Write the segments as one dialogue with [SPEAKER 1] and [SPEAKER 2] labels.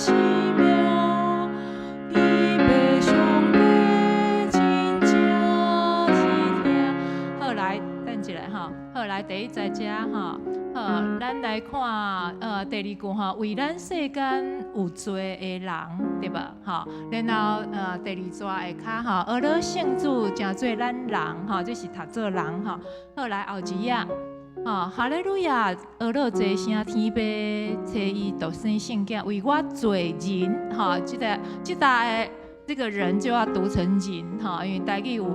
[SPEAKER 1] 生命，伊要上帝真正是听。好，来等一下哈。好，来第一在遮哈。好，咱来看第二句哈，为咱世间有罪的人，对吧？哈，然后第二节下骹哈，俄罗圣主诚做咱人哈，这是读做人哈。好，来后一页。哈利路亚！俄罗这声天父赐伊独生圣子，为我罪人。哈，这个人就要读成人哈，因为台语有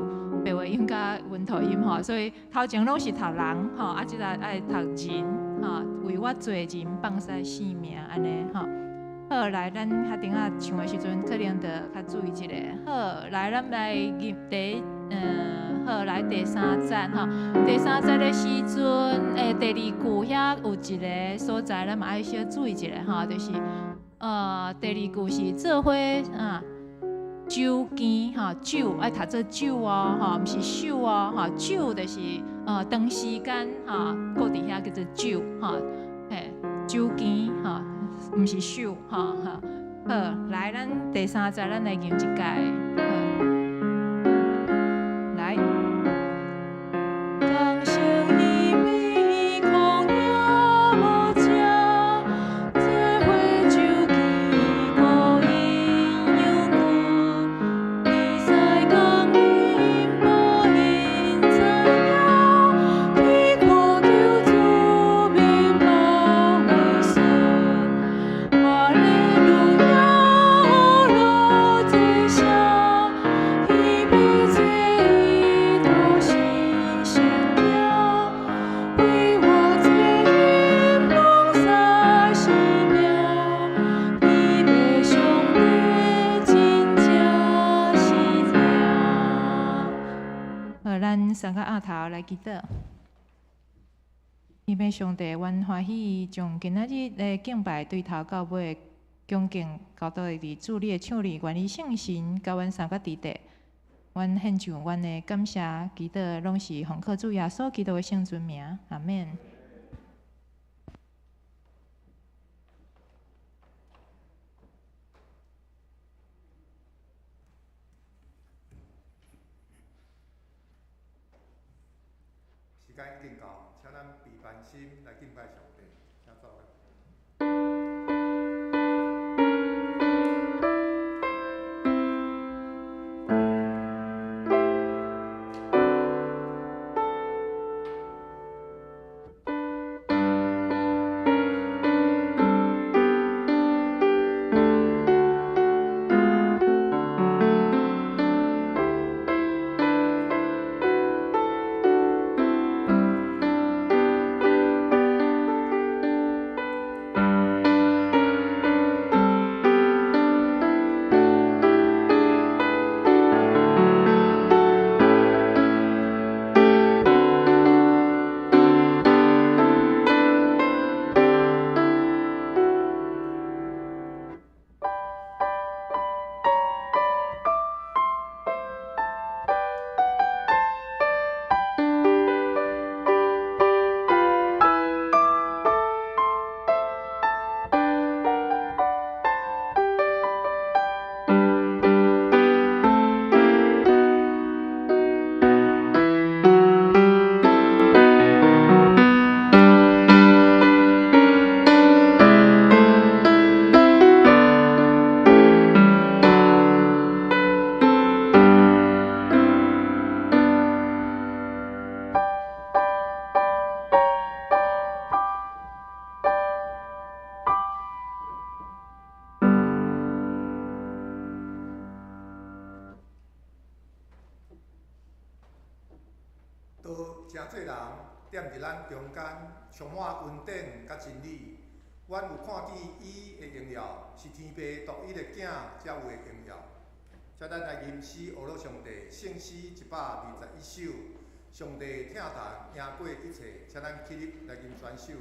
[SPEAKER 1] 白话音加文头音哈，所以头前拢是读人哈，啊，这个爱读人哈，为我罪人放下性命安尼哈。好，来，咱较顶下唱的时阵，可能着较注意一下。好，来，咱来入好，来第三节哈。第三节的时阵，第二句遐有一个所在，咱嘛爱小注意一下哈，就是第二句是做伙酒羹哈，酒爱读做酒哦哈，毋是手哦哈，酒就是长时间哈，搁伫遐叫做酒哈，嘿，酒羹哈。毋是手，哈哈。好，来，咱第三节，咱来吟一届。来。刚生伊美空也无食，这回酒羹可因有故，比赛讲因无因怎样，去看求主面貌为神。哈利路亚，罗这声，伊比这伊多心生命，为我这因蒙杀生命，伊要上帝真正是听。好，咱三个额头来祈祷。伊要上帝愿欢喜，将今仔日的敬拜对头到尾的恭敬交到伫主你的手里，愿意圣神交阮三个弟弟，阮献上阮的感谢祈祷，拢是奉靠主耶稣基督的圣尊名，阿免。
[SPEAKER 2] 时间已经到，请咱备班心来敬拜上帝，请走来。真侪人踮伫咱中间，充满恩典甲真理。阮有看见伊的荣耀，是天父独一的囝才有的荣耀。请咱来吟诗学了上帝圣诗121首，上帝疼痛赢过一切，请咱起立来吟全首。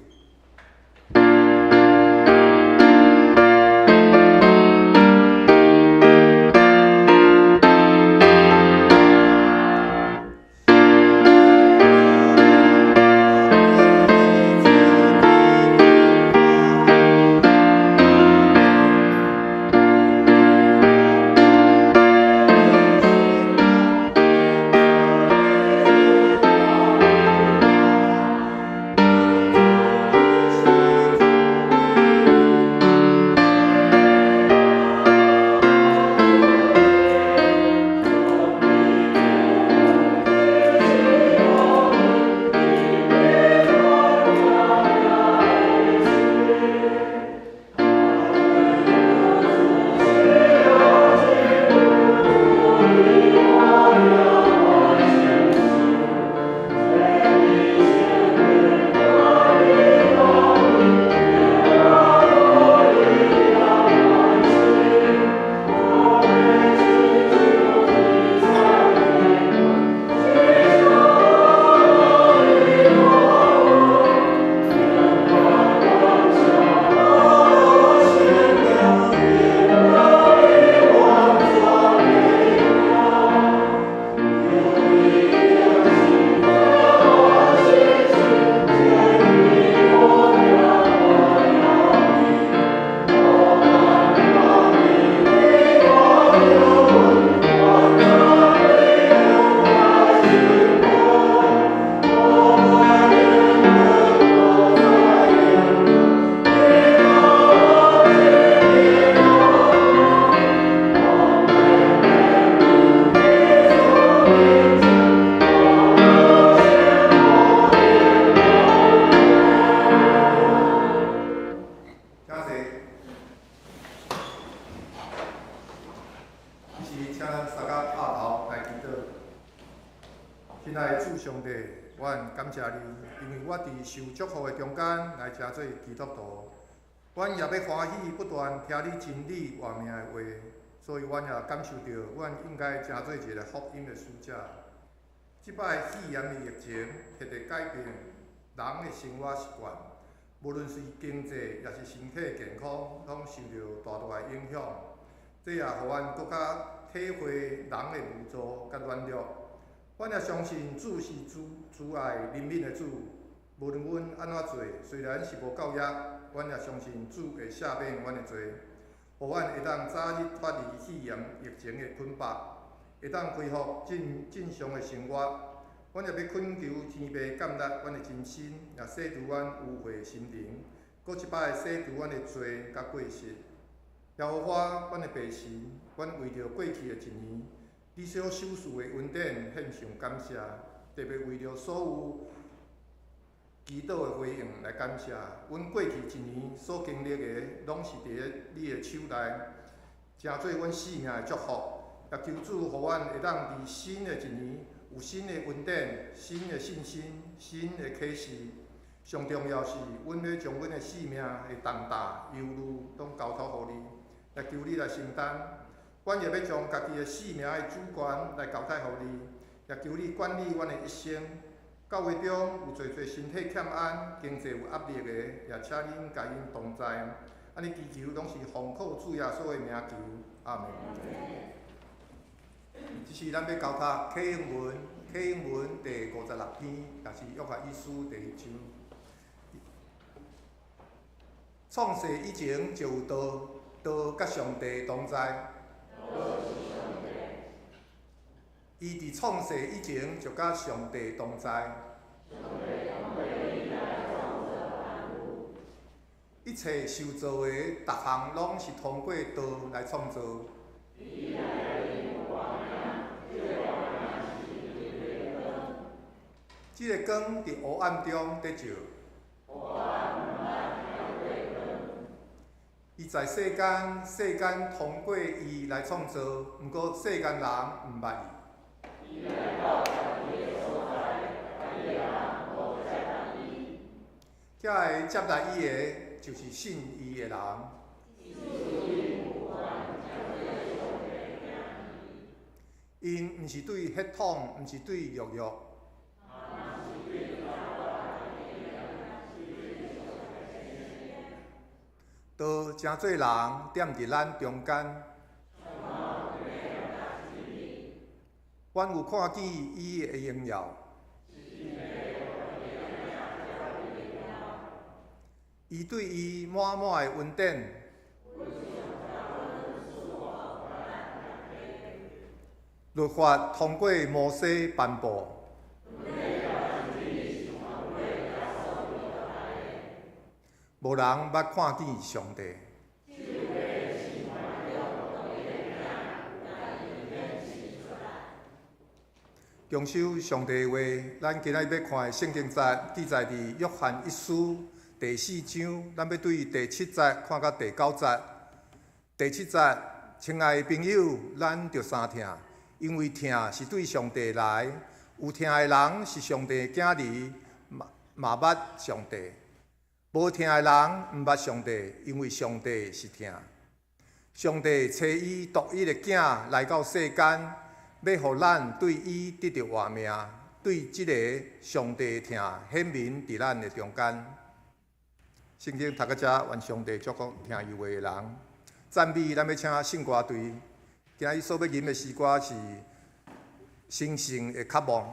[SPEAKER 2] 请咱三甲拍头来祈祷。亲爱的主上帝，阮感谢你，因为我伫受祝福的中间来诚做基督徒，阮也要欢喜不断听你真理活命的话，所以阮也感受到，阮应该诚做一个福音的使者。即摆肺炎的疫情，彻底改变人的生活习惯，无论是经济也是身体健康，拢受到大大的影响。这也互阮更加体会人的无助甲软弱。阮也相信主是主爱人民的主，无论阮安怎做，虽然是无够约，阮也相信主会赦免阮的罪，互阮会当早日脱离肺炎疫情的捆绑，会当恢复正常的生活。阮也要恳求天父降力阮的真心，也洗除阮污秽的心灵，搁一摆洗除阮的罪甲过失。也互我，阮的爸神，阮为着过去的一年，你所守事的恩典献上感谢，特别为着所有祈祷的回应来感谢。阮过去一年所经历的，拢是伫你的手内，诚做阮生命的祝福。也求主，互阮会当伫新的一年有新的恩典、新的信心、新的启示。上重要是，阮要将阮的生命的重担、忧虑，拢交托互你。也求你来承担，阮也要将家己的生命的主权来交托互你，也求你管理阮的一生。教会中有侪身体欠安、经济有压力的，也请恁甲因同在。安尼祈求拢是奉靠主耶稣的名求，阿门。这是咱要交读启应文第56篇，也是约翰一书第1章。创世以前就有道。道甲上帝同在，伊伫创世以前就甲上帝同在。一切受造的，逐项拢是通过道来创造。即个光伫黑暗中得照。伊在世间，世间通过伊来创造，毋过世间人毋捌伊。遐个接待伊的，就是信伊的人。因毋是对血统，毋是对肉肉。道诚做人踮伫咱中间，阮有看见伊的荣耀。伊对伊满满的恩典，律法通过摩西颁布。无人捌看见上帝。强守上帝的话，咱今仔日要看的圣经节记载伫约翰一书第4章，咱要对第7节看到第9节。第7节，亲爱的朋友，咱着相听，因为听是对上帝来，有听的人是上帝的囝儿，嘛捌上帝。无听的人毋捌上帝，因为上帝是听。上帝找伊独一的囝来到世间，要互咱对伊得到活命，对即个上帝的听显明伫咱的中间。圣经读到遮，愿上帝祝福听伊话的人。赞美，咱要请圣歌队。今日所要吟的诗歌是《神圣的渴望》。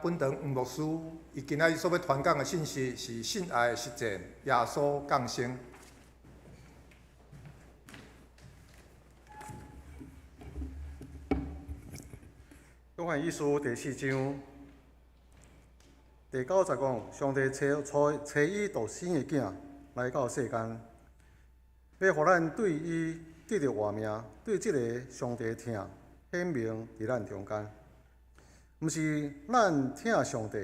[SPEAKER 2] 本堂黄牧师，伊今仔日所要传讲的信息是信爱的实践，耶稣降生。
[SPEAKER 3] 约翰一书第4章第9节讲，上帝找伊独生的囝来到世间，要互咱对伊得着活命，对即个上帝疼显明伫咱中间。毋是咱疼上帝，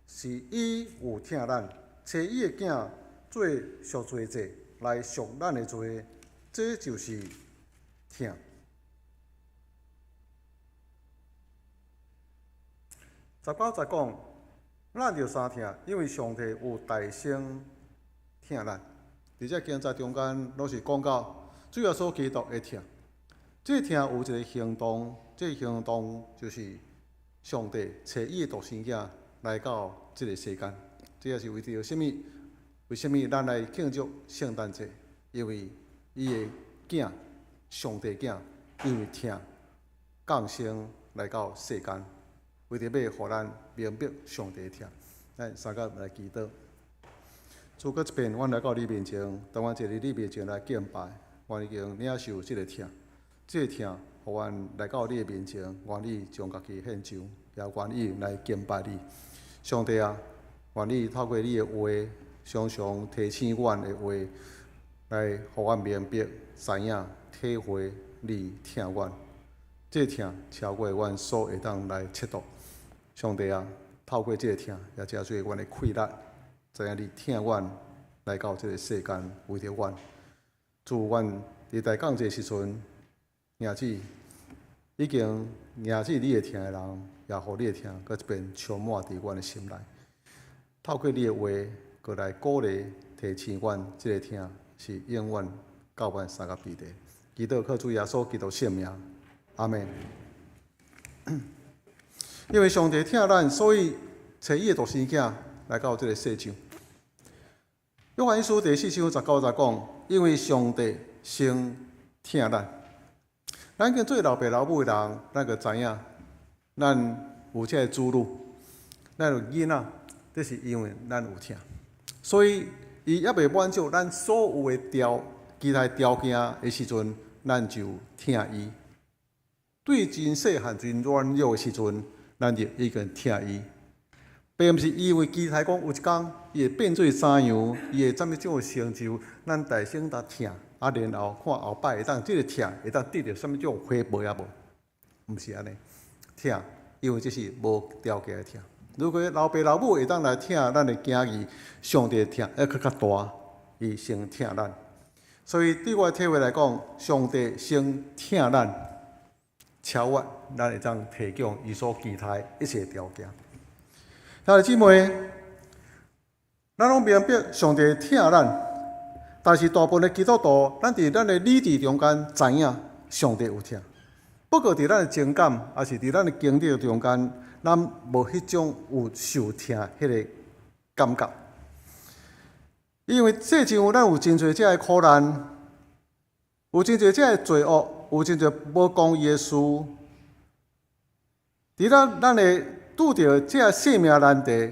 [SPEAKER 3] 是伊有疼咱，找伊的囝做赎罪祭来赎咱的罪，这就是疼。19节讲，咱着相疼，因为上帝有大声疼咱。伫这经节中间，拢是讲到主耶稣基督的疼。这疼有一个行动，这个行动就是上帝找伊的独生囝来到这个世间。这也是为着什么？为什么咱来庆祝圣诞节？因为伊的囝，上帝囝，因为疼降生来到世间。为着要互咱明白上帝的疼，咱三个来祈祷。主搁一遍，阮来到你面前，当阮坐伫你面前来敬拜，阮已经领受即个疼，即个疼，互阮来到你的面前，愿意将家己献上，也愿意来敬拜你。上帝啊，愿意透过你的话，常常提醒阮的话，来互阮明白、知影、体会你疼阮。这个疼超过阮所会当来测度。上帝啊，透过这个疼，也加做阮的快乐，知影你疼阮来到这个世间，为着阮。祝阮伫大降节时阵，娘子已经娘子你的疼的人，也互你的疼，搁一遍充满伫阮的心内。透过你的话，搁来鼓励、提醒阮，这个疼是永远到阮三个彼得。祈祷靠主耶稣基督圣名，阿门。因为上帝疼咱，所以找伊的独生囝来到这个世上。约翰一书第4章19节讲，因为上帝先疼咱。咱已经做老爸老母的人，咱就知影，咱有这个子女，咱有囡仔，这是因为咱有疼。所以，伊还未满足咱所有的其他条件的时阵，咱就疼伊。对真细汉、真软弱的时阵，咱就已经疼伊，并毋是因为期待讲有一天伊会变做怎样，伊会怎么种成就，咱大声来疼，然后看后摆会当即个疼会当得到什么种回报也无，毋是安尼。疼，因为这是无条件的疼。如果老爸老母会当来疼咱的囝儿，上帝的疼要搁较大，伊先疼咱。所以对我的体会来讲，上帝先疼咱。超越咱会当提供伊所期待一切条件。兄弟姊妹，咱拢明白上帝疼咱，但是大部分的基督徒，咱伫咱的理智中间知影上帝有疼，不过伫咱的情感，也是伫咱的经历中间，咱无迄种有受疼迄个感觉。因为世上咱有真侪遮的苦难，有真侪遮的罪恶。有真侪无公义的事，伫咱会拄着这生命难题，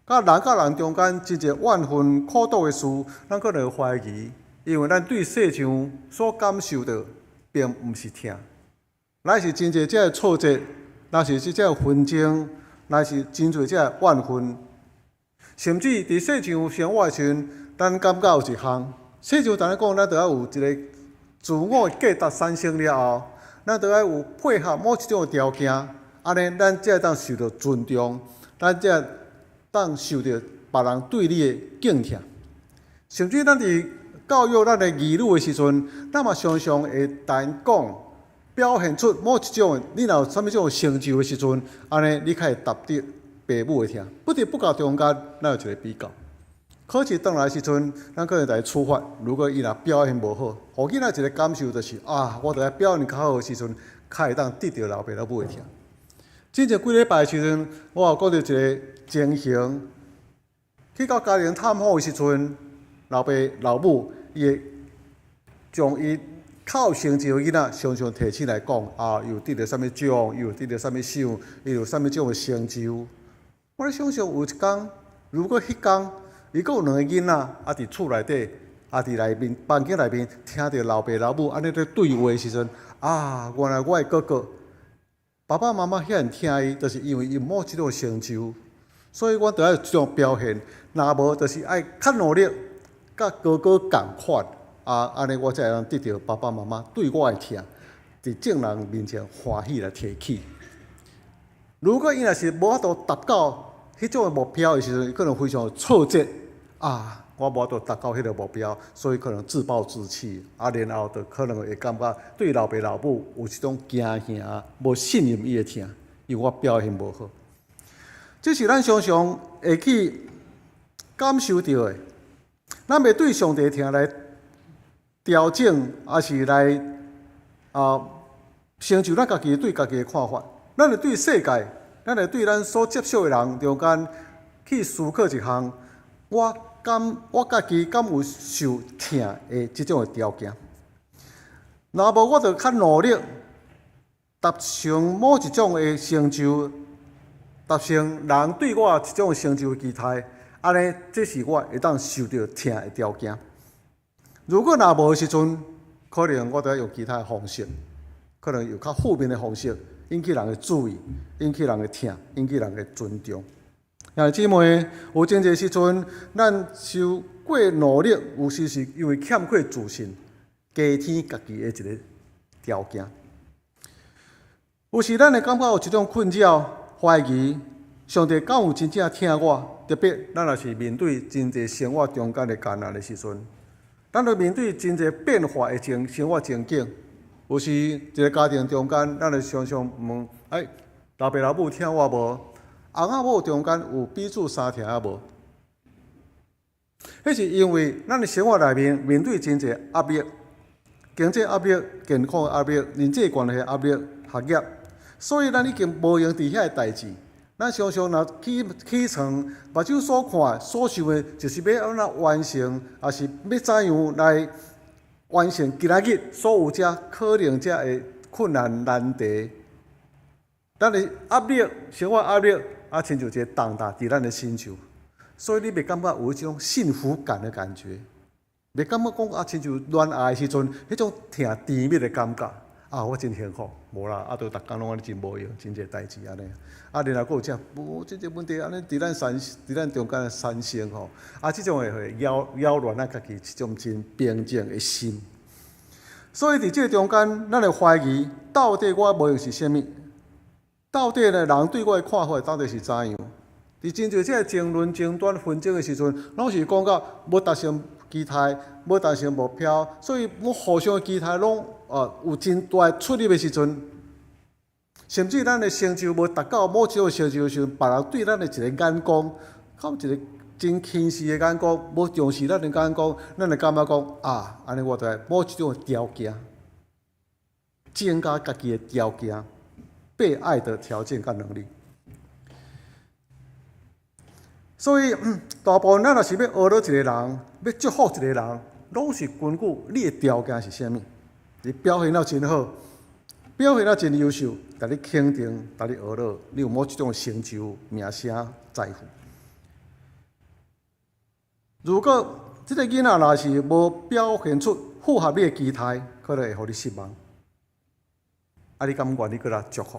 [SPEAKER 3] 甲人中间真侪怨恨、苦毒的事，咱可能会怀疑，因为咱对世上所感受到，并毋是疼，乃是真侪这挫折，乃是这纷争，乃是真侪这怨恨，甚至伫世上生活的时阵，咱感觉有一项，世上当然讲，咱着要有一个。自我的价值产生了后，咱就要有配合某一种条件，安尼咱才会当受到尊重，咱才会当受到别人对你的敬仰。甚至咱伫教育咱的儿女的时阵，咱嘛常常会谈讲，表现出某一种你若有啥物种成就的时阵，安尼你较会达得父母的疼。不得不到中间，咱有一个比较。考试倒来的时阵，咱可能来处罚。如果伊若表现无好，互囡仔一个感受就是啊，我著爱表现较好的时阵，较会当得到老爸老母的疼。之前几礼拜的时阵，我有讲到一个情形，去到家庭探访的时阵，老爸老母伊会将伊较有成就的囡仔常常提起来讲啊，伊有得到啥物奖，伊有得到啥物赏，伊有啥物种的成就。我咧想象有一天，如果迄天伊阁有两个囡仔伫厝内底，伫内面房间内面听到老爸老母安尼咧对话的时阵，啊，原来我的哥哥爸爸妈妈遐尔疼伊，就是因为伊冇即种成就，所以我著爱即种表现。若无，就是爱较努力，甲哥哥共款。安尼我才会当得到爸爸妈妈对我的疼，伫众人面前欢喜来提起。如果伊若是无法度达到迄种的目标的时阵，可能非常挫折我无法度达到迄个目标，所以可能自暴自弃，然后就可能会感觉对老爸老母有一种惊吓，无信任伊的疼，因为我表现无好。这是咱常常会去感受到的，咱袂对上帝疼来调整，还是来成就咱家己对家己的看法。咱会对世界，咱会对咱所接触的人中间去思考一项：我家己敢有受疼的即种的条件？若无，我就较努力达成某一种的成就，达成人对我一种成就的期待，安尼这是我会当受到疼的条件。如果若无的时阵，可能我就要用其他的方式，可能用较负面的方式，引起人的注意，引起人的疼，引起人的尊重。兄弟姊妹，有真侪时阵，咱受过努力，有时是因为欠缺自信，加添家己的一个条件。有时咱会感觉有一种困扰、怀疑，上帝敢有真正疼我？特别咱若是面对真侪生活中间的艰难的时阵。咱要面对真侪变化的生活情景，有时一个家庭中间，咱就常常问：老爸老母疼我无？翁仔某中间有彼此相疼啊无？迄是因为咱的生活内面对真侪压力，经济压力、健康的压力、人际关系的压力、学业，所以咱已经无用伫遐的代志。咱常常若起床，目睭所看、所想的，就是要安怎完成，也是要怎样来完成今仔日所有可能的困难难题。咱的压力、生活压力，亲像一个重担伫咱的身上，所以你袂感觉有一种幸福感的感觉，袂感觉讲亲像恋爱的时阵，迄种甜甜蜜的感觉。我真幸福，无啦，都逐工拢安尼真无用，真侪代志安尼。然后佫有无真侪问题安尼伫咱中间的产生吼，即种会扰乱咱家己一种真平静的心。所以伫即个中间，咱会怀疑到底我无用是啥物？到底呢人对我的看法到底是怎样？伫真侪即个争论、争端、纷争的时阵，拢是讲到无达成期待，无达成目标，所以我互相的期待拢有真大出入的时阵，甚至咱的成就无达到某一种成就的时阵，别人对咱的一个眼光，较一个真轻视的眼光，无重视咱的眼光，咱会感觉讲安尼我在某一种条件，增加家己的条件，被爱的条件甲能力。所以，大部分咱若是要学到一个人，要祝福一个人，拢是根据你的条件是啥物。你表现了真好，表现了真优秀，甲你肯定，甲你学到，你有某一种成就、名声、财富。如果这个囡仔若是无表现出符合你的期待，可能会互你失望。你敢愿意搁来祝福？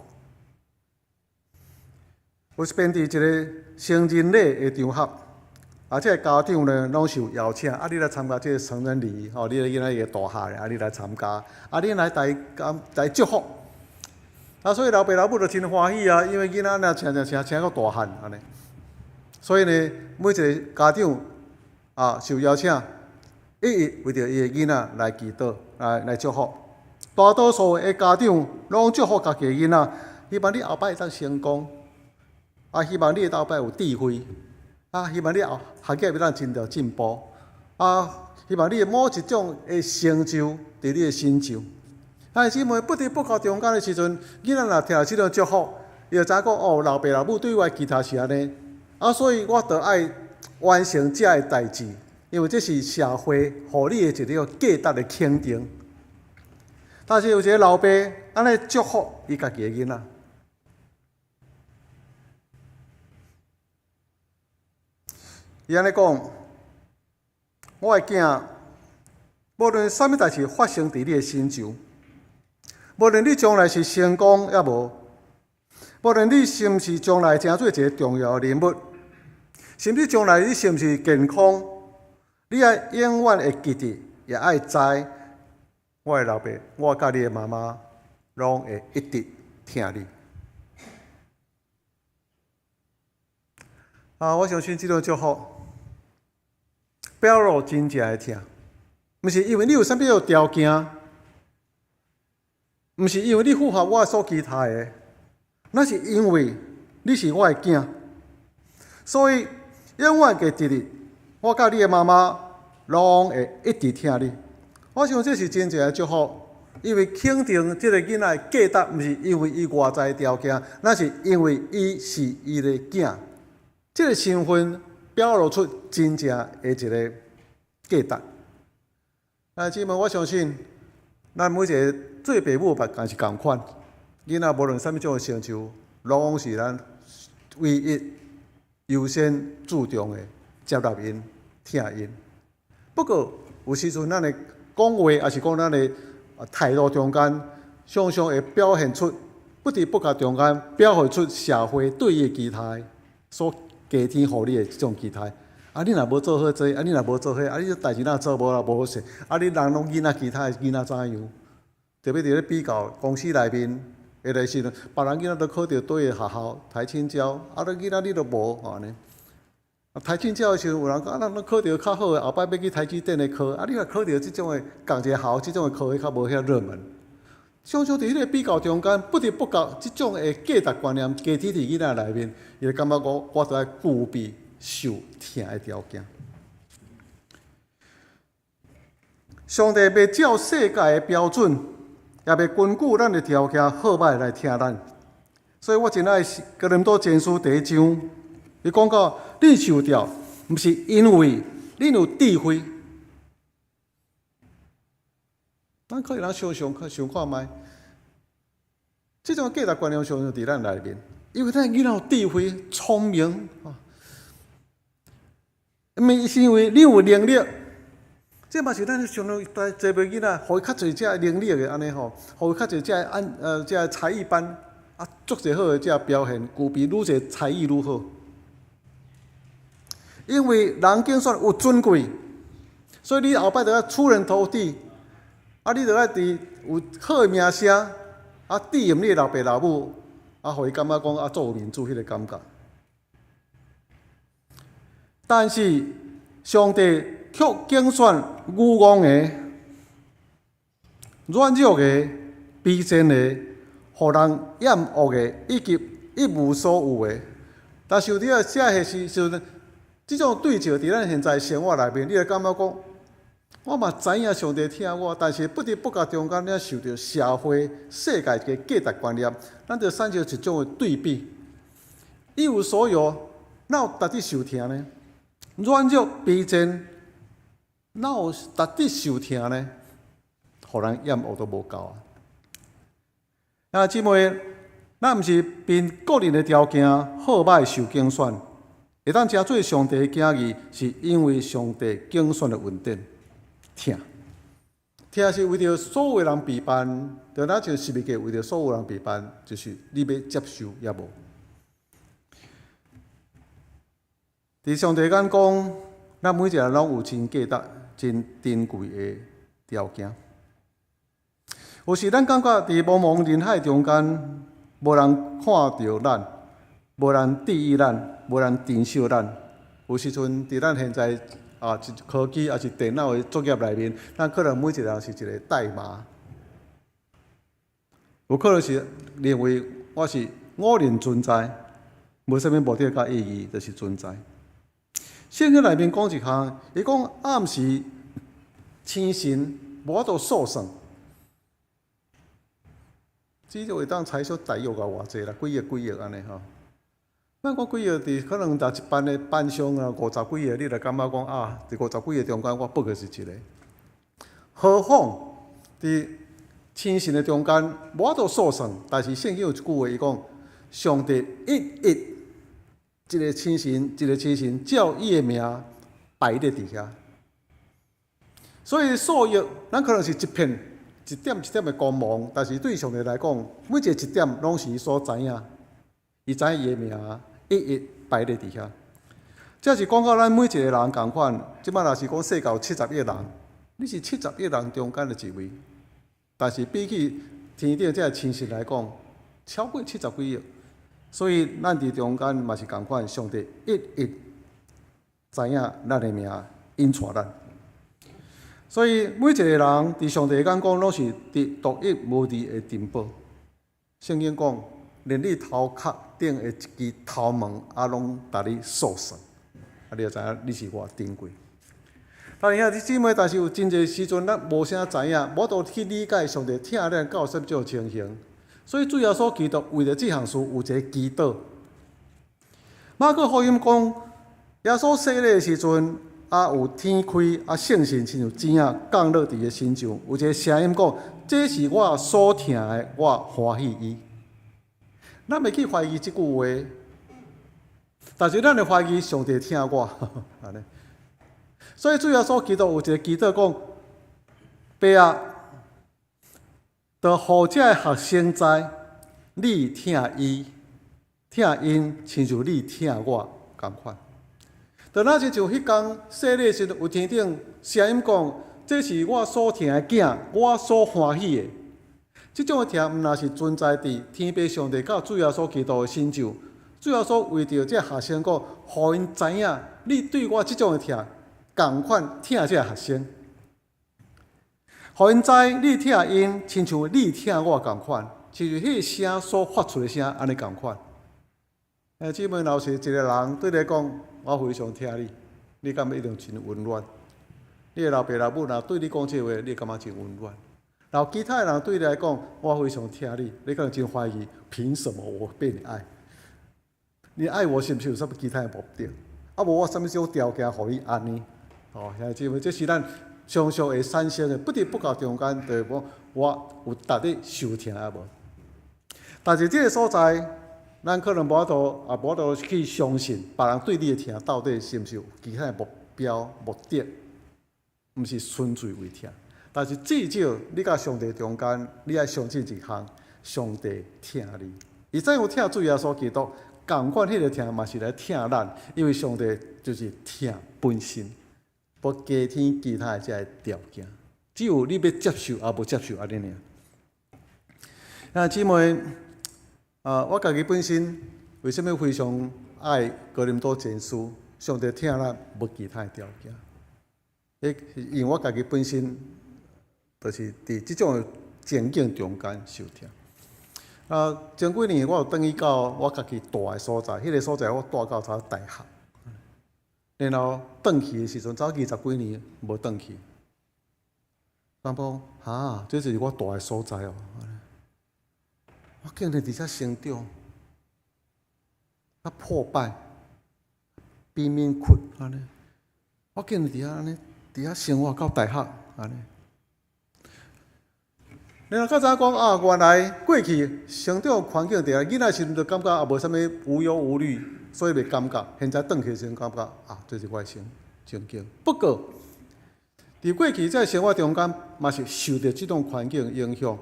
[SPEAKER 3] 有一遍伫一个成人礼的场合，这个家长呢拢是有邀请，你来参加这个成人礼仪，你个囡仔个大汉你来参加，你来祝福。所以老爸老母就真欢喜因为囡仔若请到大汉安尼。所以呢，每一个家长受邀请，为着伊个囡仔来祈祷，来祝福。大多数的家长拢祝福家己个囡仔，希望你后摆会当成功。希望你后摆有智慧，希望你后学业要咱真着进步，希望你的某一种的成就伫你的身上。姊妹不知不觉中间的时阵，囡仔若听到即种祝福，伊就知影讲哦，老爸老母对我的期待是安尼，所以我着爱完成遮个代志，因为这是社会互你的一个价值的肯定。但是有一个老爸安尼祝福伊家己的囡仔，伊安尼讲：我的囝，无论啥物代志发生伫你的身上，无论你将来是成功也无，无论你是毋是将来成做一个重要的人物，甚至将来你是毋是健康，你爱永远会记得，也爱知，我的老爸，我甲你的妈妈，拢会一直听你。我相信这种祝福，表露真正的疼，毋是因为你有啥物样条件，毋是因为你符合我所期待的，那是因为你是我的囝，所以永远记得你，我甲你的妈妈拢会一直听你。我想这是真正的祝福，因为肯定这个囡仔的价值，毋是因为伊外在条件，那是因为伊是伊的囝。这个身份表露出真正的一个价值。姊妹，我相信咱每一个做父母也是共款，囡仔无论啥物种的成就，拢是咱唯一优先注重的，接纳因、听因。不过有时阵咱的讲话，也是讲咱的态度中间，常常会表现出不知不觉中间表现出社会对伊的期待所家天互你的这种期待。你若无做好这，你若无做迄，你这代志若做无好势，你人拢囡仔期待囡仔怎样？特别伫咧比较公司内面，下来时阵，别人囡仔都考到对个学校，台青椒，你囡仔你都无安尼。台青椒的时阵，有人讲咱考到较好个，后摆要去台积电的考，你若考到即种的共一个校，即种的科系较无遐热门。常常伫迄个比较中间，不知不觉，即种的价值观念加添伫囡仔内面，伊就感觉我着爱具备受听的条件。上帝袂照世界的标准，也袂根据咱的条件好歹来听咱。所以我真爱哥林多前书第1章，伊讲到：你受调，毋是因为恁有智慧。咱可以想看觅，这种价值观念常常伫咱内面，因为咱囡仔有智慧、聪明毋是因为你有能力，这嘛是咱常常栽培囡仔，互伊较侪遮能力的安尼吼，互伊较侪遮才艺班足侪好的遮表现，具备愈侪才艺愈好。因为人竞选有尊贵，所以你后摆着要出人头地。你着爱伫有好的名声，治验你的老爸老母，互伊感觉讲做面子迄个感觉。但是上帝却拣选愚妄的、软弱的、卑贱的、互人厌恶的，以及一无所有的。但是有伫写时阵，即种对照伫咱现在生活内面，你会感觉讲，我嘛知影上帝听我，但是不知不觉中间，咱受到社会、世界一个价值观念，咱就产生一种的对比。一无所有，哪有值得受听呢？软弱卑贱，哪有值得受听呢？互人厌恶都无够姊妹，咱毋是凭个人的条件好歹受拣选，会当成做上帝的囝儿，是因为上帝拣选的恩典。听是为着所有人陪伴，就咱就十字架为着所有人陪伴，就是你要接受也无。伫上帝眼讲，咱每一个人拢有真价值、真珍贵的条件。有时咱感觉伫茫茫人海中间，无人看到咱，无人注意咱，无人珍惜咱。有时阵伫咱现在科技也是电脑的作业内面，咱可能每一个人是一个代码，有可能是认为我是偶然存在，无啥物目的甲意义，就是存在。圣经内面讲一项，伊讲暗时星神无法度数算，只就会当猜出大约啊偌济啦，几亿安尼吼。咱讲几亿伫可能在一班的班上啊50几亿，你就感觉讲啊，伫50几亿中间我不过是一个。何况伫星神的中间无法度数算，但是圣经有一句话，伊讲上帝一个星神照伊的名摆咧伫遐。所以数亿，咱可能是一片一点的光芒，但是对上帝来讲，每一个一点拢是伊所知影，伊知伊的名一摆咧伫遐。这是讲到咱每一个人共款，即摆若是讲世界有70亿人，你是70亿人中间的一位，但是比起天顶这星神来讲，超过70几亿。所以咱伫中间嘛是共款，上帝一知影咱的名，引带咱。所以每一个人伫上帝的眼光，拢是独一无二的珍宝。圣经讲，连你头壳顶的一支头毛，也拢达你数算，你就知影你是偌珍贵。但是兄弟姊妹，但是有真侪时阵，咱无啥知影，无度去理解上帝疼咱到什么种情形。所以主耶稣基督为了这项事有一个祈祷。马可福音讲，耶稣洗礼的时阵，有天开，圣神亲像钱降落伫个身上，有一个声音讲：“这是我所疼的，我欢喜伊。”咱袂去怀疑即句话，但是咱会怀疑上帝疼我，安尼。所以主耶稣基督有一个祈祷讲：“爸啊，就互这学生知，你疼伊，疼因，亲像你疼我共款。”就那是像迄天洗礼时，有天顶声音讲：“这是我所疼的囝，我所欢喜的。”即种的疼，毋若是存在伫天父上帝甲主耶稣基督的身上。主耶稣为着这学生讲，互因知影，你对我即种的疼，共款疼这学生。互因知你疼因，亲像你疼我共款，亲像迄个声所发出的声，安尼共款。姊妹，若是一个人对你讲，我非常疼你，你敢一定真温暖？你的老爸老母若对你讲这话，你感觉真温暖？然后其他人对你来讲，我非常疼你，你可能真怀疑，凭什么我被你爱？你爱我是不是有什么其他的目的？无我什么种条件互你安尼？兄弟姊妹，这是咱常常会产生的，不得不到中间，就讲我有值得受疼啊无？但是这个所在，咱可能无法度去相信别人对你的疼到底是毋是有其他的目标目的，毋是纯粹为疼。但是至少你甲上帝中间，你要相信一项，上帝疼你。伊怎样疼主耶稣基督，共款迄个疼嘛是来疼咱，因为上帝就是疼本身，无加添其他的这个条件。只有你要接受，也无接受安尼尔。姊妹。我家己本身为什么非常爱哥林多前书？上帝疼咱无其他的条件，因为我家己本身就是伫即种情境中间受疼。前几年我有转去到我家己住的所在，迄个所在我住到才大学，然后转去的时阵，早20几年无转去。感觉这就是我住的所在哦。我竟然伫遮成长，破败，贫民窟安尼。我竟然伫遐安尼，伫遐生活到大学安尼。然后较早讲原来过去成长环境伫遐，囡仔时阵就感觉也无啥物无忧无虑，所以袂感觉。现在转去时阵感觉这是我的情境。不过，伫过去在生活中间，嘛是受到即种环境影响，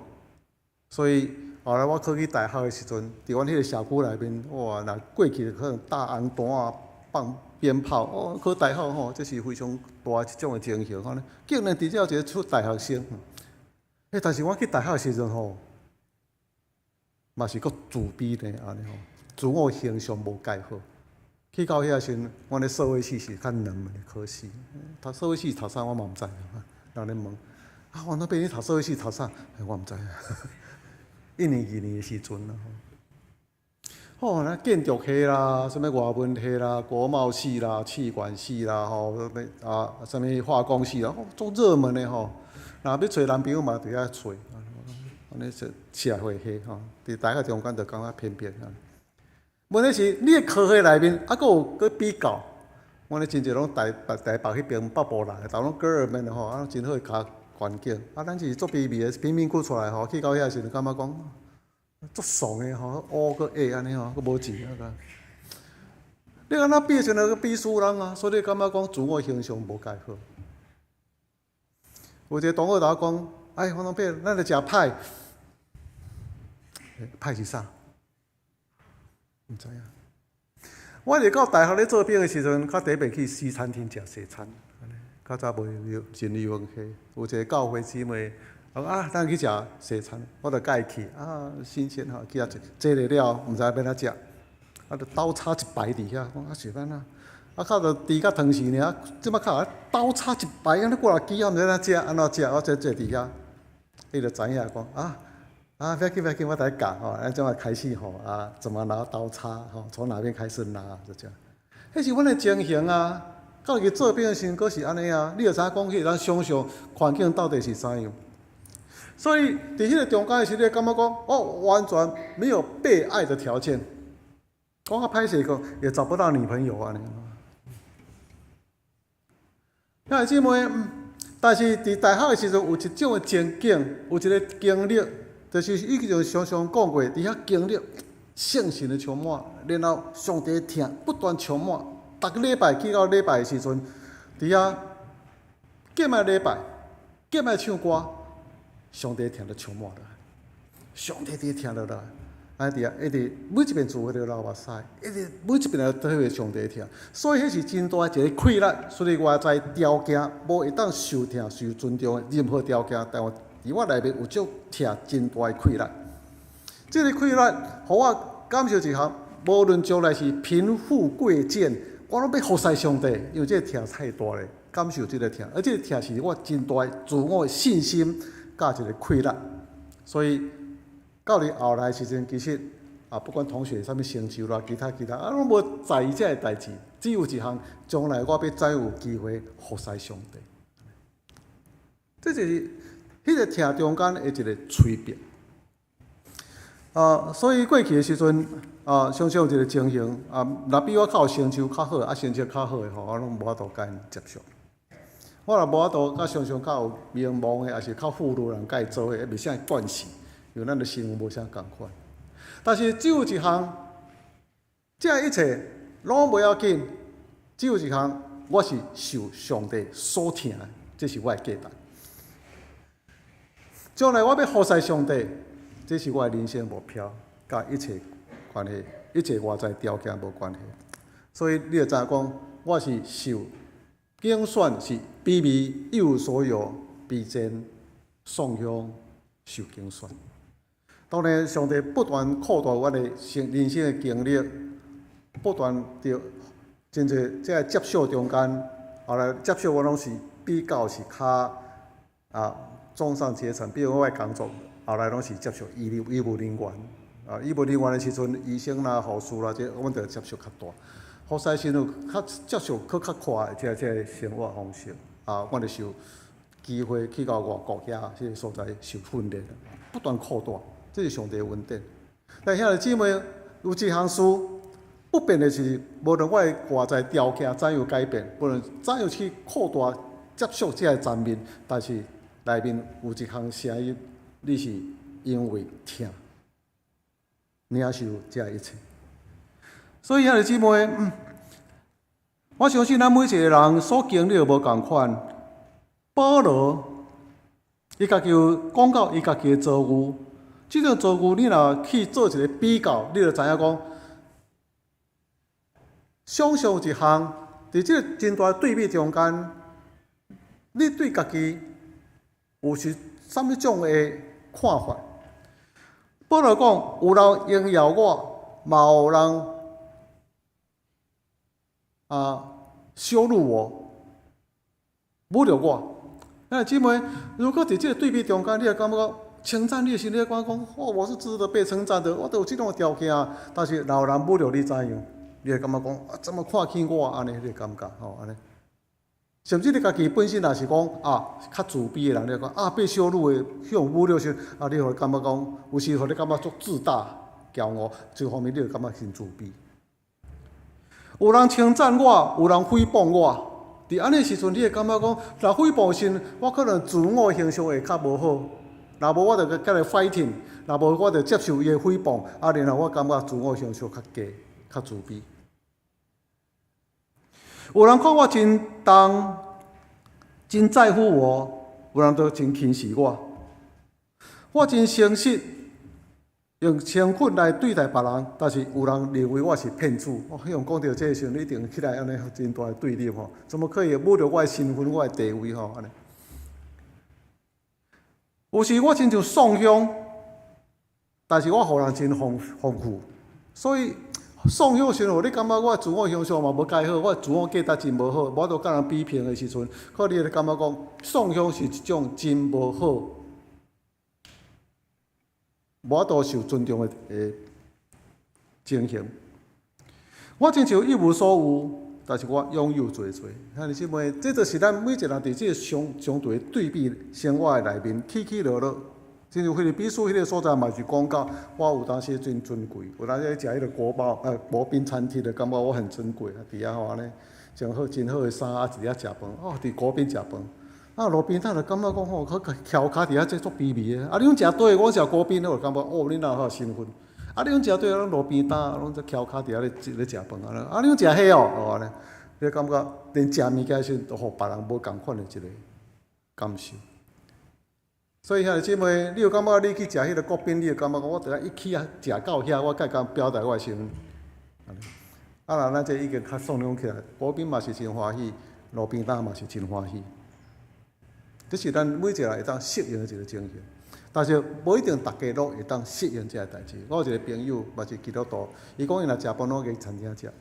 [SPEAKER 3] 所以。后来我考去大学的时阵，伫阮迄个社区内面，哇！若过去可能打红弹放鞭炮，考大学这是非常大一种的情形。竟然伫遮有一个出大学生，但是我去大学的时阵嘛是阁自卑呢，安尼自我形象无介好。去到遐时阵，阮的社会系是较冷门的科系，读社会系读啥我嘛毋知，人咧问我那边你读社会系读啥？我毋知。1年2年的时阵啦，咱建筑系啦，什物外文系啦，国贸系啦，气管系啦，什物化工系啦，足热门的吼。若要找男朋友嘛，伫遐找，安尼是社会系吼，伫大家中间就感觉偏偏啊。问题是，你的科系内面还佫有比较，阮咧真侪拢台北迄边北部来，都拢 girl 们吼，啊真好诶家环境，咱是足卑微诶，贫民窟出来吼，去到遐时阵感觉讲。足爽诶吼，乌个下安尼吼，佫无钱啊个。你安那变成了个秘书人啊，所以你感觉讲自我形象无介好。有一个同学甲我讲，黄东平，咱着食派，派是啥？毋知影。我伫到大学咧做兵诶时阵，较第一遍去西餐厅食西餐，较早无真理文系，有一个教会姊妹。咱去食西餐，我就甲伊去新鲜吼，去坐了了，毋知要哪食，就刀叉一排伫遐，讲是安那，靠着猪甲汤匙尔，即摆靠刀叉一排，安尼过来机啊，毋知哪食，安怎食，我坐伫遐，伊就知影讲不要紧，我来教吼，咱怎么开始吼怎么拿刀叉吼，从哪边开始拿就这样，迄是阮的情形啊，到去做兵的时阵，佫是安尼啊，你就知影讲去咱想象环境到底是啥样。所以，伫迄个中间的时候，你感觉讲，完全没有被爱的条件。讲较歹势讲，也找不到女朋友啊！兄弟姊妹，但是伫大学的时阵，有一种的情景，有一个经历，就是已经常常讲过，伫遐经历圣神的充满，然后上帝听不断充满，逐个礼拜去到礼拜的时阵，伫遐过卖礼拜，过卖唱歌。上帝听得充满了，上帝伫听落来，伫遐一直每一遍聚会都流目屎，一直每一遍都对上帝听，所以迄是真大一个困难。所以外在条件无会当受听、受尊重的任何条件，但伫我内面有种听真大的困难。这个困难，互我感受一项，无论将来是贫富贵贱，我拢要服侍上帝，因为这个听太大咧，感受这个听，而这个听是我真大自我的信心。甲一个困难，所以到你后来时阵，其实不管同学啥物成就啦，其他拢无在意这个代志，只有一项，将来我要怎有机会服侍上帝。这就是迄个听中间的一个区别。所以过去的时阵，常常有一个情形，若比我较有成就较好，成绩较好的吼，我拢无法度甲因接受。我若无法度，常常较有名望的，也是较富裕人，甲伊做伙，袂啥惯势，因为咱的身份无啥共款。但是只有一项，这一切拢袂要紧，只有一项，我是受上帝所疼的，这是我的价值。将来我要服侍上帝，这是我的人生目标，甲一切关系，一切外在条件无关系。所以你就知影讲，我是受。竞选是卑微一无所有，卑贱颂香受竞选。当然，上帝不断扩大我的人生的经历，不断着真侪在接受中间，后来接受我拢是比较是较中上阶层，比如我的工作，后来拢是接受医务人员。医务人员的时阵，医生啦、护士啦，这阮着接受较大。服侍时阵较接受较快的这个生活方式，我着受机会去到外国遐这个所在受训练，不断扩大，这是上帝的恩典。但兄弟姊妹有一项事不变的是，无论我的外在条件怎样改变，无论怎样去扩大接受这个层面，但是内面有一项声音，你是因为听领受这一切。所以兄弟姊妹，我相信咱每一个人所经历的无共款。保罗，伊家己有讲到伊家己的遭遇，即种遭遇你若去做一个比较，你就知影讲，想象一项，伫即个真大对比中间，你对家己有是啥物种的看法？保罗讲，有人荣耀我，嘛有人羞辱我，侮辱我。兄弟姊妹，如果伫即个对比中间，你会感觉称赞你的时候，你感觉讲，我是值得被称赞的，我都有这种条件啊。但是老人侮辱你怎样？你会感觉讲，怎么看起我安尼？你会感觉安尼。甚至你家己本身也是讲较自卑的人，你讲被羞辱的、向侮辱时，你会感觉讲，有时互你感觉足自大、骄傲，这方面你会感觉很自卑。有人称赞我，有人诽谤我。伫安尼时阵，你会感觉讲，若诽谤时，我可能自我形象会较无好。若无我就甲伊 fighting， 若无我就接受伊的诽谤，然后我感觉自我形象较低、较自卑。有人看我真重、真在乎我，有人都真轻视我。我真诚实，用诚恳来对待别人，但是有人认为我是骗子。迄样讲到这时阵，你一定起来安尼真大的对立吼，怎么可以侮辱我的身份、我的地位吼？安尼。有时我亲像宋香，但是我互人真丰富，所以宋香时候，你感觉我自我形象嘛无介好，我自我价值真无好，我都甲人比拼的时阵，可你会感觉讲宋香是一种真无好，无都受尊重的情形。我亲像一无所有，但是我拥有最多。兄弟姊妹，这就是咱每一个人伫这相对对比生活的内面起起落落。亲像菲律宾所迄个所在嘛是讲到，我有当时真尊贵，有当时食迄个国宾餐厅的，感觉我很珍贵。伫遐吼安尼，穿好真好的衫，伫遐食饭，伫国宾食饭。路边摊就感觉讲เขา翘骹伫遐这足卑微的。你讲食对，我食国宾，我就感觉你哪有身份？你讲食对，咱路边摊，拢翘骹伫遐咧食饭你讲食迄安尼，你感觉连食物件时都互别人无共款的一个感受。所以兄弟姊妹，你有感觉你去食迄个国宾，你有感觉讲我一起食到遐，我才敢表达我的身份。若咱这已经较爽朗起来，国宾嘛是真欢喜，路边摊嘛是真欢喜。这是咱每一个人会当适应的一个情形，但是无一定大家都会当适应这个代志。我有一个朋友嘛是基督徒，伊讲伊若食饭拢去餐厅食，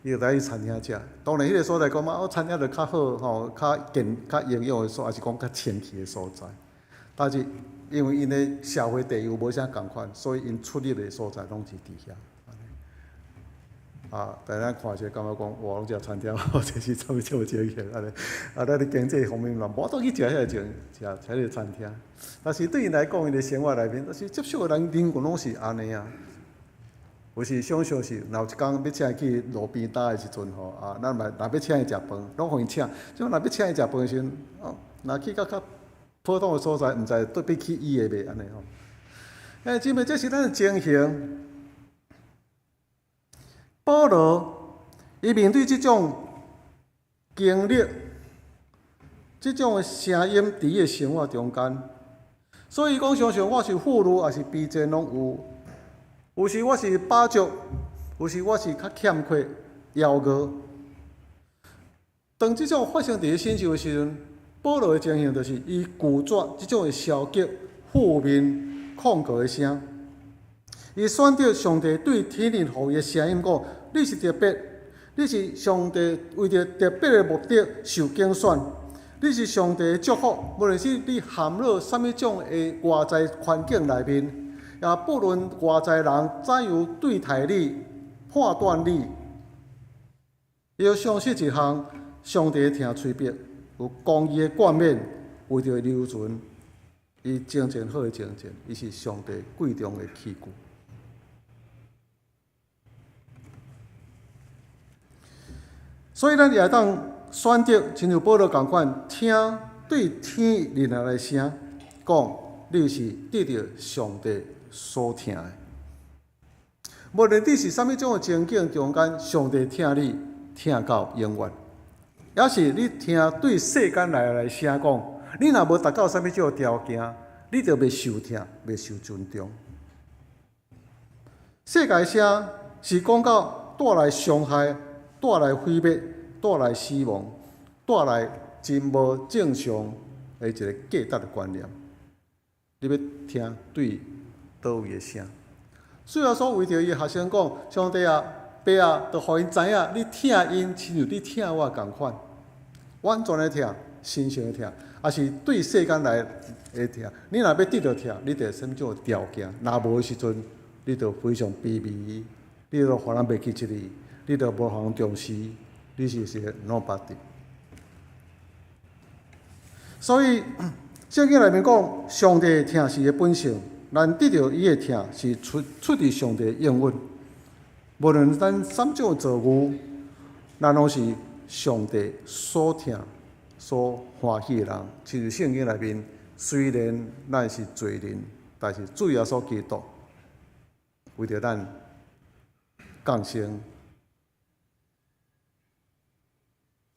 [SPEAKER 3] 伊就来去餐厅食。当然，迄个所在讲嘛，餐厅就较好吼，较营养的所，还是讲较清气的所在。但是因为因的社会地位无啥共款，所以因出入的所在拢是伫遐。但咱看者感觉讲，哇，拢食餐厅，这是怎么这么情形？安尼，咱伫经济方面嘛，无倒去食遐种食迄个餐厅。但是对因来讲，因的生活内面，但是接受的人群拢是安尼啊。有时想想是，若有一天要请伊去路边摊的时阵吼，咱嘛若要请伊食饭，拢互伊请。即若要请伊食饭的时阵，若去到较普通的所在，毋知对比起伊的袂安尼吼。姊妹，这是咱的情形。保罗，伊面对这种经历、这种的声音，伫伊的生活中间，所以讲，常常我是富裕，还是卑贱，拢有。有时我是饱足，有时我是较欠缺、夭饿。当这种发生伫伊身上的时阵，保罗的情形就是伊拒绝这种的消极、负面、控告的声。伊选择上帝对天灵予伊的声音讲：你是特别，你是上帝为着特别的目的受拣选，你是上帝的祝福。无论是你陷入什么种的外在环境内面，也不论外在人怎样对待你、判断你，要相信一项：上帝听嘴边有公义的冠冕，为着留存伊真正好的情景，伊是上帝贵重的器具。所以咱也当选择，亲像保罗共款，听对天而来的声，讲你是得到上帝所听的。无论你是啥物种的情境中间，上帝听你听到永远。也是你听对世间来的声讲，你若无达到啥物种条件，你就袂受听，袂受尊重。世界声是讲到带来伤害。带来毁灭，带来死亡，带来真无正常的一个价值的观念。你要听对倒位的声？虽然说为着伊学生讲，上帝啊、爸啊，都互因知影，你听因，亲像你听我共款，完全的听，真诚的听，也是对世间来会疼。你若要得到疼，你得什么种条件？若无的时阵，你着非常卑微，你着互人袂记起你，你着无互人重视，你是nobody。所以圣经内面讲，上帝疼是伊的本性，咱得到伊的疼是出自上帝的应允。无论咱什种造物，咱拢是上帝所疼、所欢喜的人。其实圣经内面，虽然咱是罪人，但是主耶稣基督为着咱降生，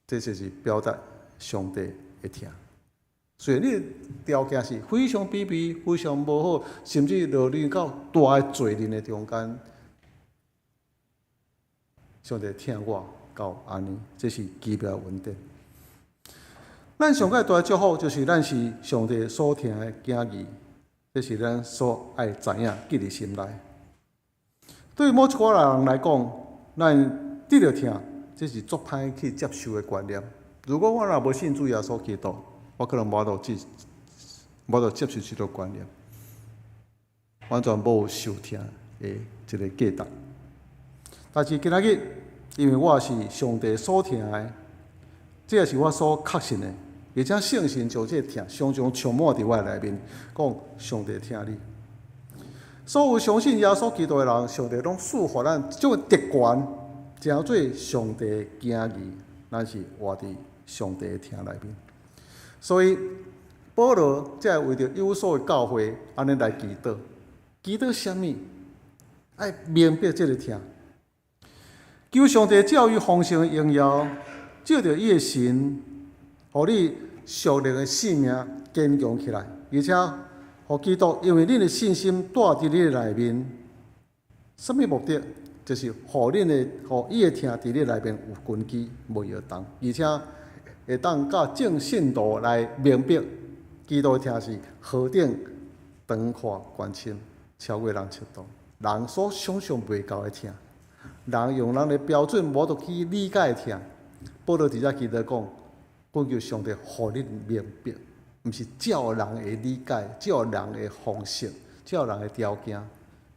[SPEAKER 3] 这就是表达上帝的疼。所以你条件是非常卑微、非常无好，甚至落入到大的罪人的中间。上帝疼我到安尼，这是奇妙恩典。咱上界大的祝福，就是咱是上帝所疼的囝儿，这是咱所爱知影、记伫心内。对某一寡人来讲，咱得到疼，这是足歹去接受的观念。如果我若无信主耶稣基督，我可能无法度接受这个观念，完全无受疼的一个价值。但是今仔日，因为我是上帝所疼的，这也是我所确信的，而且圣神将这疼常常充满伫我内面，讲上帝疼你。所有相信耶稣基督的人，上帝拢赐予咱这种特权，成做上帝的囝儿，咱是活伫上帝的疼内面。所以保罗才会为着有所的教会安尼来祈祷，祈祷什么？爱明白这个疼。求上帝教育丰盛的荣耀，借着伊的神，互你属灵的性命坚强起来，而且互基督因为恁的信心带伫你的内面。什么目的？就是互伊的疼伫你内面有根基，无摇动，而且会当甲正信徒来明白，基督的疼是何等长阔关深，超过人测度，人所想象袂到的疼。人用人的标准无得去理解疼，保罗伫遮记得讲，本求上帝互恁明白，毋是照人的理解、照人的方式、照人的条件。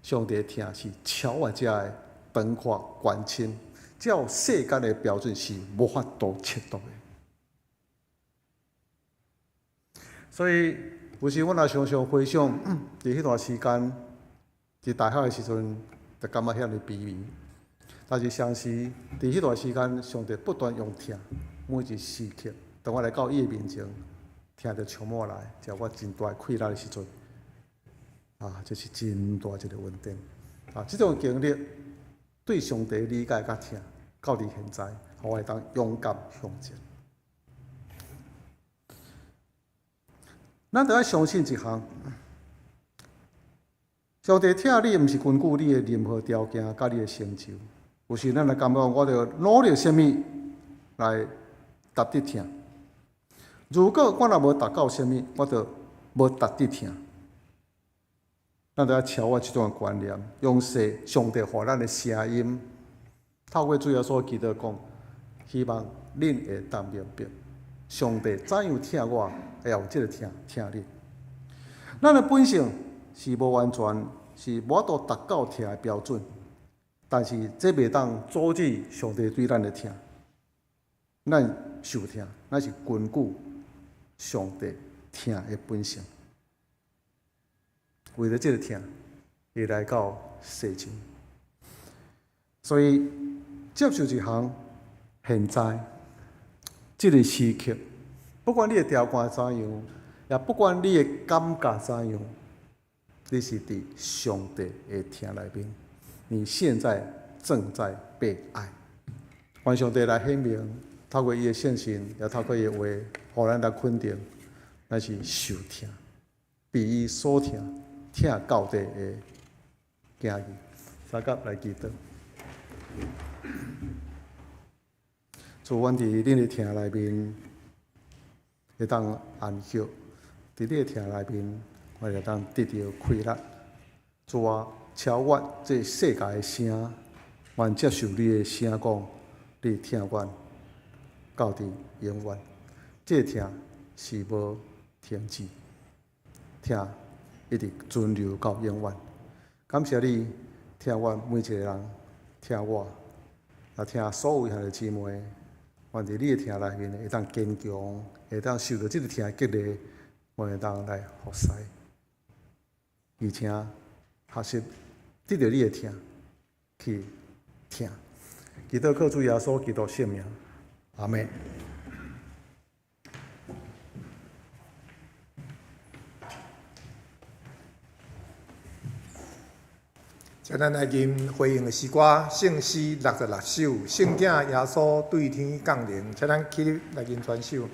[SPEAKER 3] 上帝的疼是超越遮的长阔关深，照世间的标准是无法度测度的。所以有时我若常常回想，伫迄段时间，伫大学的时阵，就感觉遐尼卑微。但是相时，伫迄段时间，上帝不断用疼，每一时刻，当我来到伊的面前，疼就充满来，这我真大快乐的时阵，这是真大一个恩典。这种经历，对上帝理解甲疼，到伫现在，互我会当勇敢向前。咱着要相信一项，上帝疼你，毋是根据你的任何条件甲你的成就。有时咱来感觉，我着努力什么来达得疼。如果我若无达到什么，我着无达得疼。咱着要超越这种观念，用上帝互咱的声音，透过主耶稣基督讲，希望恁会当明白，上帝怎样疼我，会有这个疼你。咱的本性是无完全，是无法度达到疼的标准。但是这袂当阻止上帝对咱的疼，咱受疼，咱是根据上帝疼的本性，为了这个疼，会来到世上。所以接受一项，现在这个时刻，不管你的条件怎样，也不管你的感觉怎样，你是伫上帝的疼内面。你现在正在被爱，愿上帝来显明，透过伊的圣神，也透过伊的话，互咱来肯定，咱是受疼，被伊所疼，疼到底的囝儿。三甲来祈祷，主，阮伫恁的疼内面，会当安息；伫你的疼内面，我会当得到快乐。主啊，超越这世界的声，愿接受你的声讲，你疼阮到伫永远。这疼是无停止，听，一直存留到永远。感谢你听阮每一个人，听我，也听所有兄弟姊妹，愿伫你的听内面会当坚强，会当受到即个听激励，我会当来服侍，而且学习得到你的听去听。祈祷靠主耶稣基督圣名，阿门。
[SPEAKER 2] 请咱来吟回应的诗歌，圣诗66首，圣子耶稣对天降临，请咱起立来吟全首。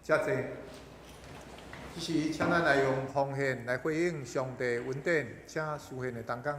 [SPEAKER 2] 遮济。此时，请咱来用奉献来回应上帝恩典，请书献的同工。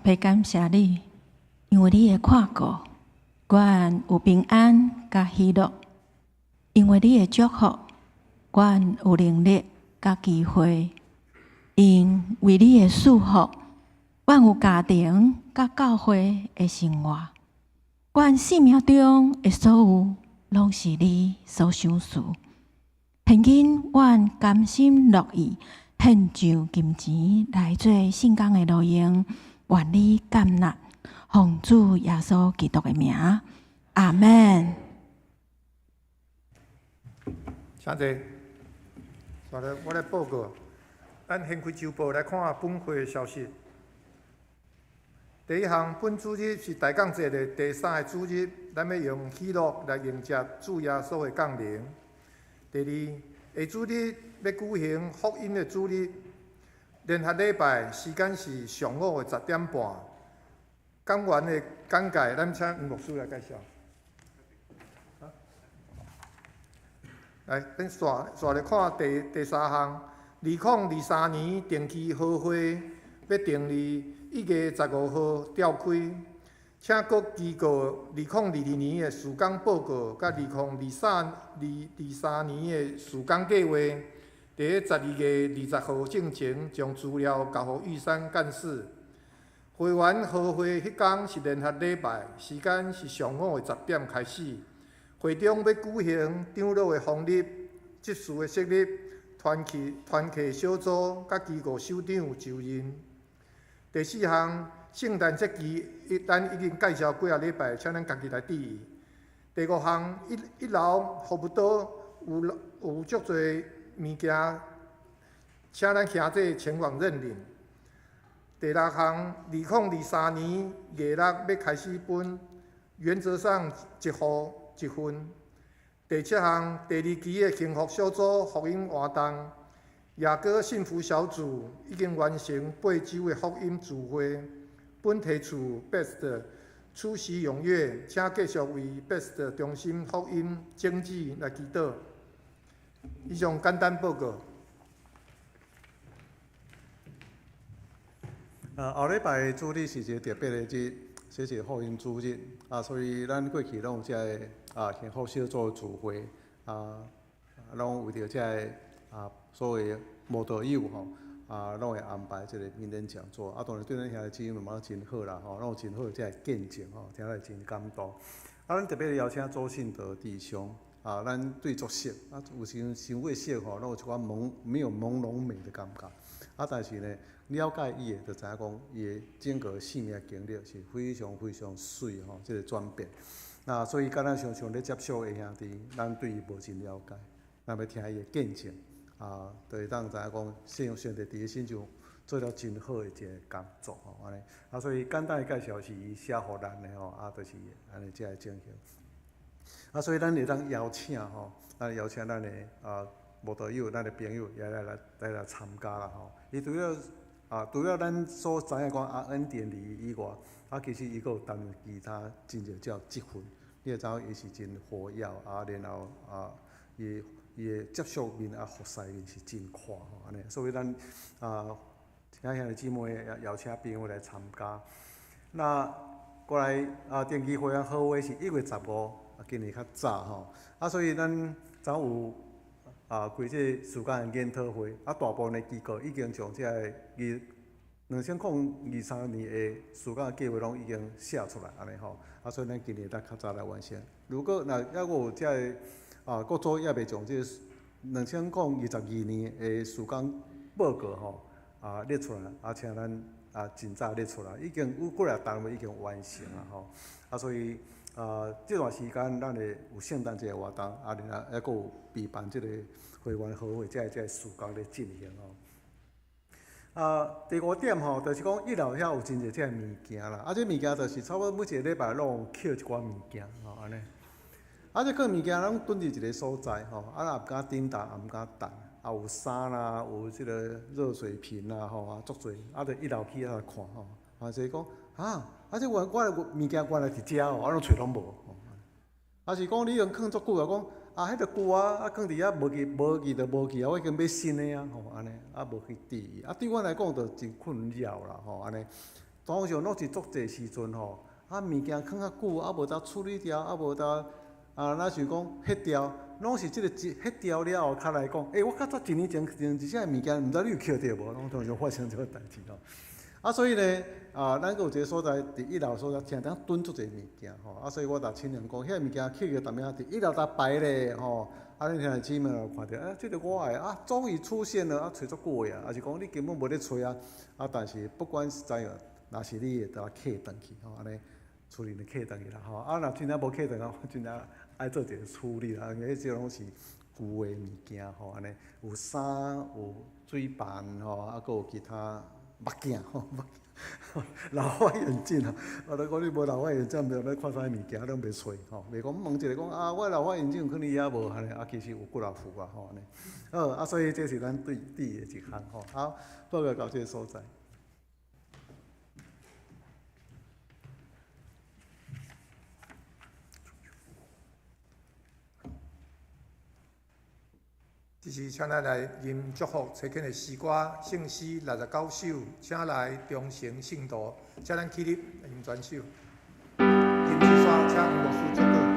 [SPEAKER 4] 要感谢你，因为你的看顾，阮有平安甲喜乐；因为你的祝福，阮有能力甲机会；因为你的祝福，阮有家庭甲教会的生活。阮生命中的所有，拢是你所赏赐。现今，阮甘心乐意献上金钱来做圣工的路用，愿你感纳，奉主耶稣基督的名，阿门。
[SPEAKER 2] 请坐。好了，我来报告。咱先开周报来看本会的消息。第一项，本主日是大降节的第3个主日，咱要用喜乐来迎接主耶稣的降临。第二，下主日要举行福音的主日，联合礼拜时间是上午的10点半。讲员的简介，咱请吴牧师来介绍。来，咱刷来看第3项，2023年定期好会要定于1月15号召开，请各机构2022年的事工报告，甲2023年的事工计划，伫12月20号之前将资料交予玉山干事。会员好会迄天是联合礼拜，时间是上午的10点开始。会中要举行长老的奉礼、执事的设立、团契小组甲机构首长就任。第4项，圣诞节期咱已经介绍几啊礼拜，请咱家己来注意。第5项，一楼服务岛有足侪物件，请咱兄弟前往认领。第6项，2023年月6要开始分，原则上1户1份。第7项，第2期的幸福小组福音活动，雅各幸福小组已经完成8周的福音聚会，本题处 Best 出席踊跃，请继续为 Best 中心福音经济来祈祷。以上简单报告。
[SPEAKER 3] 后礼拜主日是一个特别的日，这是福音主日所以咱过去拢有这个幸福小组聚会拢为着这个所谓慕道友拢会安排这个名人讲座当然对咱兄弟姊妹嘛真好啦拢有真好这个见证听来真感动咱特别邀请周信德弟兄咱对作识有时伤过识拢有一寡没有朦胧美的感觉但是呢。了解伊的，就知影讲伊的整个生命经历是非常非常水这个转变。所以敢若常常咧接触的兄弟，咱对伊无真了解，咱要听伊的见证就会当知影讲圣上帝伫伊身上做了真好的一个工作安尼。所以简单的介绍是伊写互咱的就是安尼这个情形。所以咱会当邀请咱邀请咱的慕道友、咱的朋友也来参加啦伊除了咱所知影讲恩典礼以外，其实伊阁有担其他真侪叫积分。你会知影伊是真活跃然后伊的接触面服侍面是真快安尼。所以咱请兄弟姊妹邀请朋友来参加。过来定期会员好会是1月15，今年较早所以咱早有。开这事工的研讨会，大部分的机构已经将这个2023年的事工的计划拢已经写出来，安尼所以咱今年较早来完成。如果还有这个各组也未将这2022年的事工报告列出来，请咱真早列出来，已经有几个单位已经完成了所以。这段时间咱会有圣诞节活动，然后还佫有备办这个会员好会，这个事工咧进行第5点就是讲1楼遐有真侪这物件啦，这物件就是差不多每一个礼拜拢有捡一寡物件安尼。这个物件拢蹲伫一个所在也毋敢顶重，也毋敢重，有衫啦，有这个热水瓶啦足侪，就1楼去遐看就是讲这我的物件原来伫遮我拢找拢无。是讲你用放足久讲迄个旧放伫遐无去我已经买新的安尼无去滴对我来讲就真困扰啦安尼。通常拢是足济时阵吼，物件放较久，无当处理掉，无当若是讲迄掉，拢是即个迄掉了后，较来讲，我较早1年前一只物件，毋知你有捡着无？拢通常发生即个代志吼。所以呢，咱有一个所在，伫1楼所在，常常囤足济物件吼。所以我逐亲人讲，遐物件捡个，逐名伫1楼搭摆咧吼。恁兄弟姊妹有看到，即个我的终于出现了，找足久的啊，是讲你根本无咧找但是不管是怎样，若是你会当捡转去吼，安尼处理就捡转去啦吼。若真正无捡转去，我真正爱做一个处理啦，因为即拢是旧的物件吼，安尼有衫，有水bàn吼，佫有其他目镜吼。老花眼镜啊！我咧讲你无老花眼镜，袂咧看啥物件，拢袂找吼。袂讲问一个讲我老花眼镜有可能也无安尼，其实有几若副啊吼安尼。所以这是咱对的一项吼。好，报告到这个所在。
[SPEAKER 2] 这是请咱来吟祝福找紧的诗歌，圣诗69首，请来忠诚信徒，请咱起立吟全首。吟诗山，请牧师祝祷。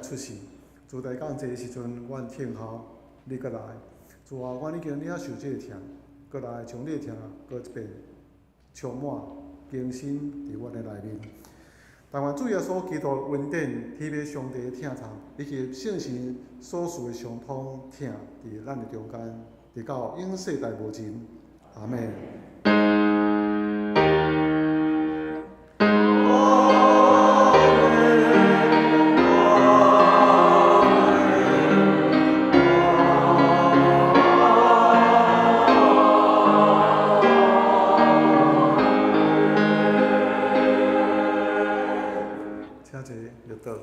[SPEAKER 3] 出世，自大港坐时阵，阮听候你过来。自后阮已经领受这个疼，过来将你的疼过一遍充满更新伫阮的内面。但愿主耶稣基督恩典、天父上帝的疼痛，以及圣神所赐的相通疼，伫咱的中间，直到永世代无尽。阿门。找绿岛，